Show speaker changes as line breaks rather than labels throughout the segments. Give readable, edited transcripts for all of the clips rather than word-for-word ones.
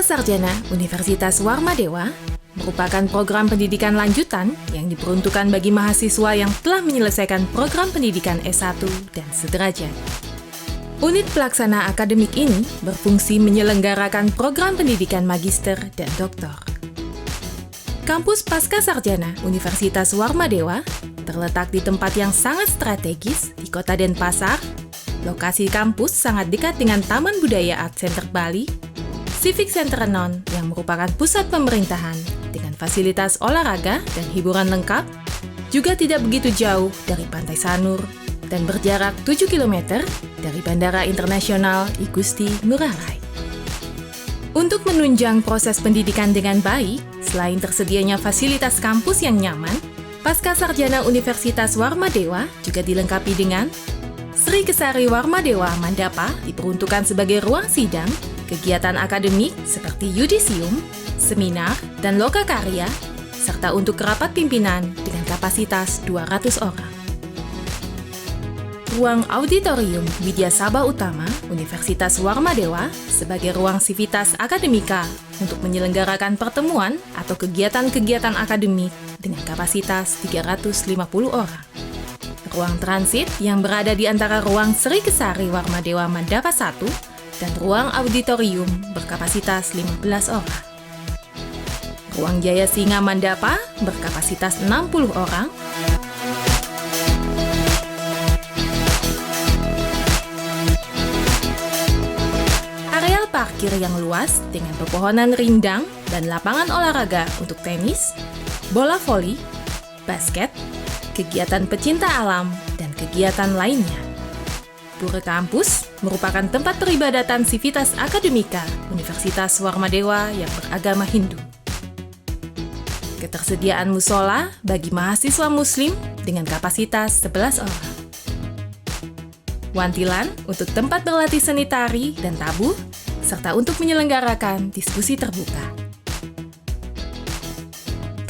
Pascasarjana Universitas Warmadewa merupakan program pendidikan lanjutan yang diperuntukkan bagi mahasiswa yang telah menyelesaikan program pendidikan S1 dan sederajat. Unit pelaksana akademik ini berfungsi menyelenggarakan program pendidikan magister dan doktor. Kampus Pascasarjana Universitas Warmadewa terletak di tempat yang sangat strategis di Kota Denpasar. Lokasi kampus sangat dekat dengan Taman Budaya Art Center Bali, Civic Center Non yang merupakan pusat pemerintahan dengan fasilitas olahraga dan hiburan lengkap, juga tidak begitu jauh dari Pantai Sanur dan berjarak 7 km dari Bandara Internasional I Gusti Ngurah Rai. Untuk menunjang proses pendidikan dengan baik, selain tersedianya fasilitas kampus yang nyaman, Pascasarjana Universitas Warmadewa juga dilengkapi dengan Sri Kesari Warmadewa Mandapa diperuntukkan sebagai ruang sidang, kegiatan akademik seperti yudisium, seminar, dan lokakarya, serta untuk rapat pimpinan dengan kapasitas 200 orang. Ruang Auditorium Widya Sabah Utama Universitas Warmadewa sebagai ruang sivitas akademika untuk menyelenggarakan pertemuan atau kegiatan-kegiatan akademik dengan kapasitas 350 orang. Ruang transit yang berada di antara ruang Sri Kesari Warmadewa Mandapa 1 dan ruang auditorium berkapasitas 15 orang. Ruang Jaya Singa Mandapa berkapasitas 60 orang. Areal parkir yang luas dengan pepohonan rindang dan lapangan olahraga untuk tenis, bola voli, basket, kegiatan pecinta alam, dan kegiatan lainnya. Pura Kampus merupakan tempat peribadatan sivitas akademika Universitas Warmadewa yang beragama Hindu. Ketersediaan musola bagi mahasiswa muslim dengan kapasitas 11 orang. Wantilan untuk tempat berlatih seni tari dan tabuh, serta untuk menyelenggarakan diskusi terbuka.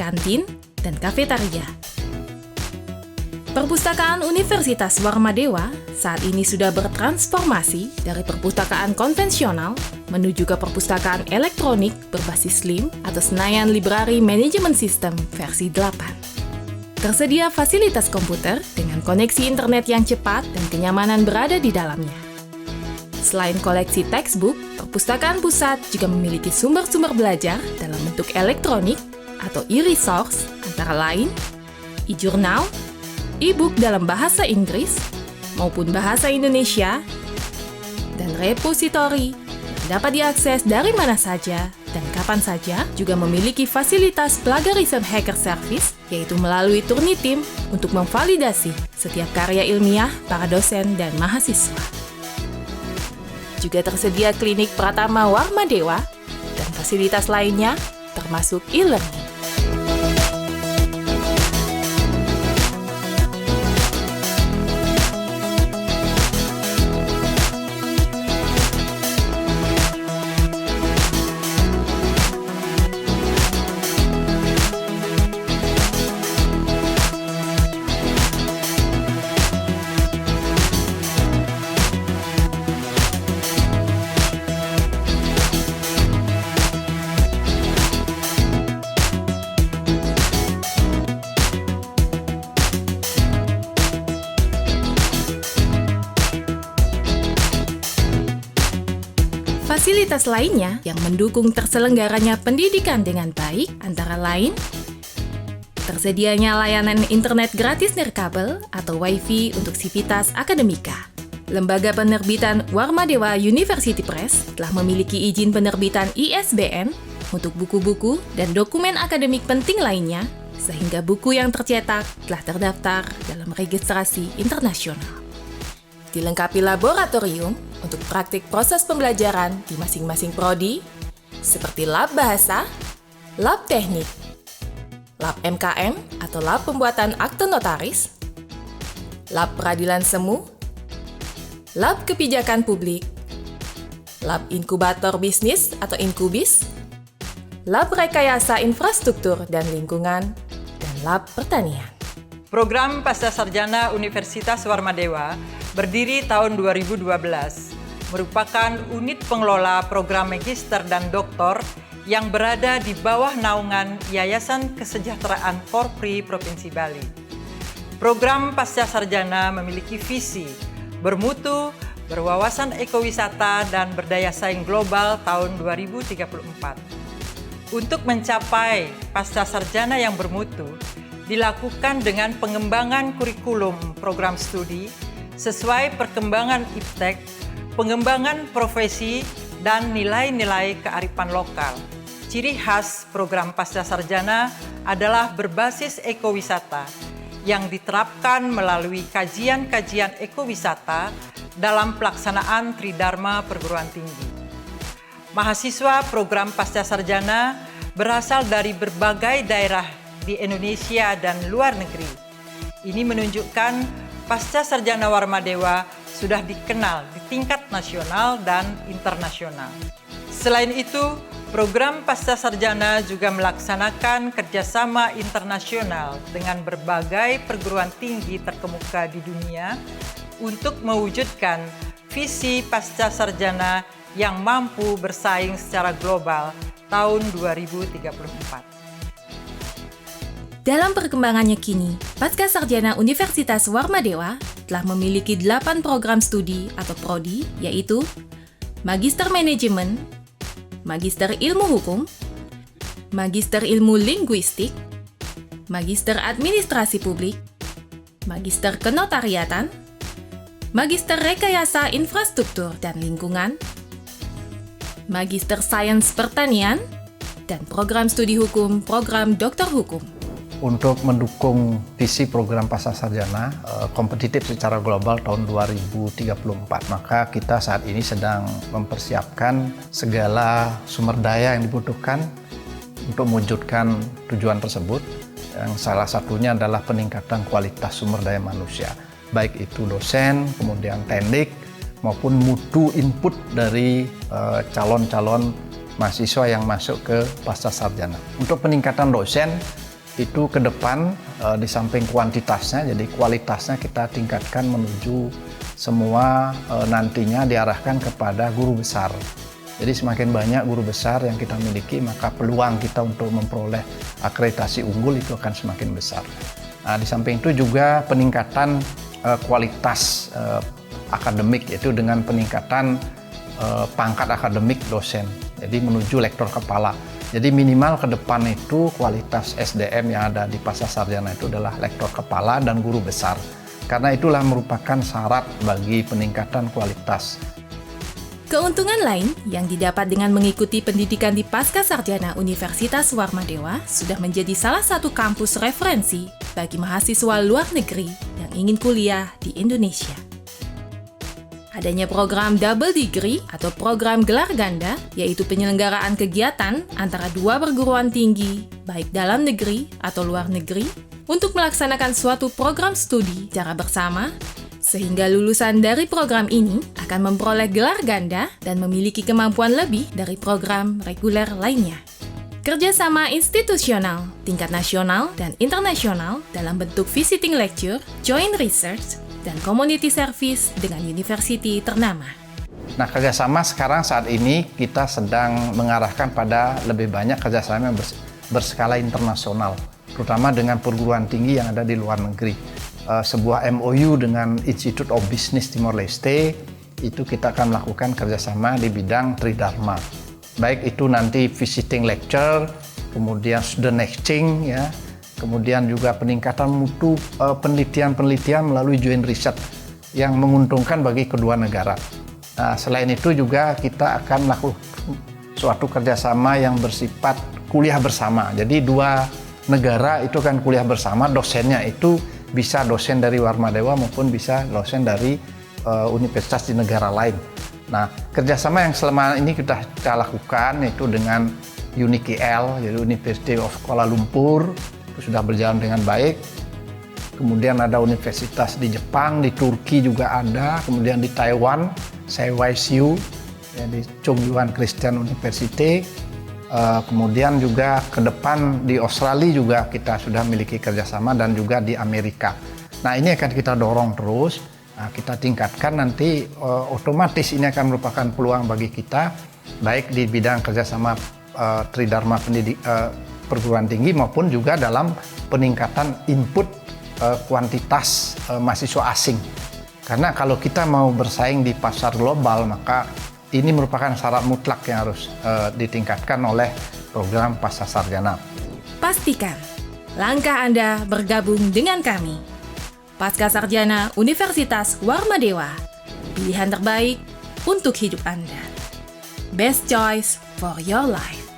Kantin dan kafetaria. Perpustakaan Universitas Warmadewa saat ini sudah bertransformasi dari perpustakaan konvensional menuju ke perpustakaan elektronik berbasis SLIM atau Senayan Library Management System versi 8. Tersedia fasilitas komputer dengan koneksi internet yang cepat dan kenyamanan berada di dalamnya. Selain koleksi textbook, perpustakaan pusat juga memiliki sumber-sumber belajar dalam bentuk elektronik atau e-resource antara lain e-journal, e-book dalam bahasa Inggris maupun bahasa Indonesia, dan repositori yang dapat diakses dari mana saja dan kapan saja, juga memiliki fasilitas plagiarism hacker service, yaitu melalui Turnitin untuk memvalidasi setiap karya ilmiah para dosen dan mahasiswa. Juga tersedia klinik Pratama Warmadewa dan fasilitas lainnya termasuk e-learning. Fasilitas lainnya yang mendukung terselenggaranya pendidikan dengan baik antara lain tersedianya layanan internet gratis nirkabel atau Wi-Fi untuk sivitas akademika. Lembaga penerbitan Warmadewa University Press telah memiliki izin penerbitan ISBN untuk buku-buku dan dokumen akademik penting lainnya, sehingga buku yang tercetak telah terdaftar dalam registrasi internasional. Dilengkapi laboratorium untuk praktik proses pembelajaran di masing-masing prodi, seperti lab bahasa, lab teknik, lab MKM atau lab pembuatan akte notaris, lab peradilan semu, lab kebijakan publik, lab inkubator bisnis atau inkubis, lab rekayasa infrastruktur dan lingkungan, dan lab pertanian.
Program Pascasarjana Universitas Warmadewa berdiri tahun 2012. merupakan unit pengelola program magister dan doktor yang berada di bawah naungan Yayasan Kesejahteraan Polri Provinsi Bali. Program Pasca Sarjana memiliki visi bermutu, berwawasan ekowisata, dan berdaya saing global tahun 2034. Untuk mencapai pasca sarjana yang bermutu, dilakukan dengan pengembangan kurikulum program studi sesuai perkembangan iptek, pengembangan profesi, dan nilai-nilai kearifan lokal. Ciri khas program pasca sarjana adalah berbasis ekowisata yang diterapkan melalui kajian-kajian ekowisata dalam pelaksanaan Tridharma perguruan tinggi. Mahasiswa program pasca sarjana berasal dari berbagai daerah di Indonesia dan luar negeri. Ini menunjukkan pasca sarjana Warmadewa sudah dikenal di tingkat nasional dan internasional. Selain itu, program pasca sarjana juga melaksanakan kerjasama internasional dengan berbagai perguruan tinggi terkemuka di dunia untuk mewujudkan visi pasca sarjana yang mampu bersaing secara global tahun 2034.
Dalam perkembangannya kini, Pasca Sarjana Universitas Warmadewa telah memiliki 8 program studi atau prodi, yaitu Magister Manajemen, Magister Ilmu Hukum, Magister Ilmu Linguistik, Magister Administrasi Publik, Magister Kenotariatan, Magister Rekayasa Infrastruktur dan Lingkungan, Magister Sains Pertanian, dan program studi hukum program Doktor Hukum.
Untuk mendukung visi program pasca sarjana kompetitif secara global tahun 2034, maka kita saat ini sedang mempersiapkan segala sumber daya yang dibutuhkan untuk mewujudkan tujuan tersebut. Yang salah satunya adalah peningkatan kualitas sumber daya manusia, baik itu dosen, kemudian teknik, maupun mutu input dari calon-calon mahasiswa yang masuk ke pasca sarjana. Untuk peningkatan dosen itu ke depan di samping kuantitasnya, jadi kualitasnya kita tingkatkan menuju semua nantinya diarahkan kepada guru besar. Jadi semakin banyak guru besar yang kita miliki, maka peluang kita untuk memperoleh akreditasi unggul itu akan semakin besar. Nah, di samping itu juga peningkatan kualitas akademik, yaitu dengan peningkatan pangkat akademik dosen, jadi menuju lektor kepala. Jadi minimal ke depan itu kualitas SDM yang ada di pasca sarjana itu adalah lektor kepala dan guru besar, karena itulah merupakan syarat bagi peningkatan kualitas.
Keuntungan lain yang didapat dengan mengikuti pendidikan di Pasca Sarjana Universitas Warmadewa sudah menjadi salah satu kampus referensi bagi mahasiswa luar negeri yang ingin kuliah di Indonesia. Adanya program double degree atau program gelar ganda, yaitu penyelenggaraan kegiatan antara dua perguruan tinggi, baik dalam negeri atau luar negeri, untuk melaksanakan suatu program studi secara bersama, sehingga lulusan dari program ini akan memperoleh gelar ganda dan memiliki kemampuan lebih dari program reguler lainnya. Kerjasama institusional, tingkat nasional dan internasional dalam bentuk visiting lecture, joint research, dan community service dengan university ternama.
Nah, kerjasama sekarang saat ini kita sedang mengarahkan pada lebih banyak kerjasama yang berskala internasional, terutama dengan perguruan tinggi yang ada di luar negeri. Sebuah MOU dengan Institute of Business Timor Leste, itu kita akan melakukan kerjasama di bidang Tridharma. Baik itu nanti visiting lecture, kemudian student exchange, ya, kemudian juga peningkatan mutu penelitian-penelitian melalui joint research yang menguntungkan bagi kedua negara. Nah, selain itu juga kita akan melakukan suatu kerjasama yang bersifat kuliah bersama. Jadi dua negara itu kan kuliah bersama, dosennya itu bisa dosen dari Warmadewa maupun bisa dosen dari universitas di negara lain. Nah, kerjasama yang selama ini kita lakukan yaitu dengan UNIKL, yaitu University of Kuala Lumpur, itu sudah berjalan dengan baik. Kemudian ada universitas di Jepang, di Turki juga ada, kemudian di Taiwan, CYSU, ya, di Chongyuan Christian University. Kemudian juga ke depan di Australia juga kita sudah memiliki kerjasama dan juga di Amerika. Nah, ini akan kita dorong terus Nah, kita tingkatkan nanti otomatis ini akan merupakan peluang bagi kita baik di bidang kerjasama Tridharma perguruan tinggi maupun juga dalam peningkatan input kuantitas mahasiswa asing. Karena kalau kita mau bersaing di pasar global, maka ini merupakan syarat mutlak yang harus ditingkatkan oleh program Pascasarjana.
Pastikan langkah Anda bergabung dengan kami. Pascasarjana Universitas Warmadewa, pilihan terbaik untuk hidup Anda. Best choice for your life.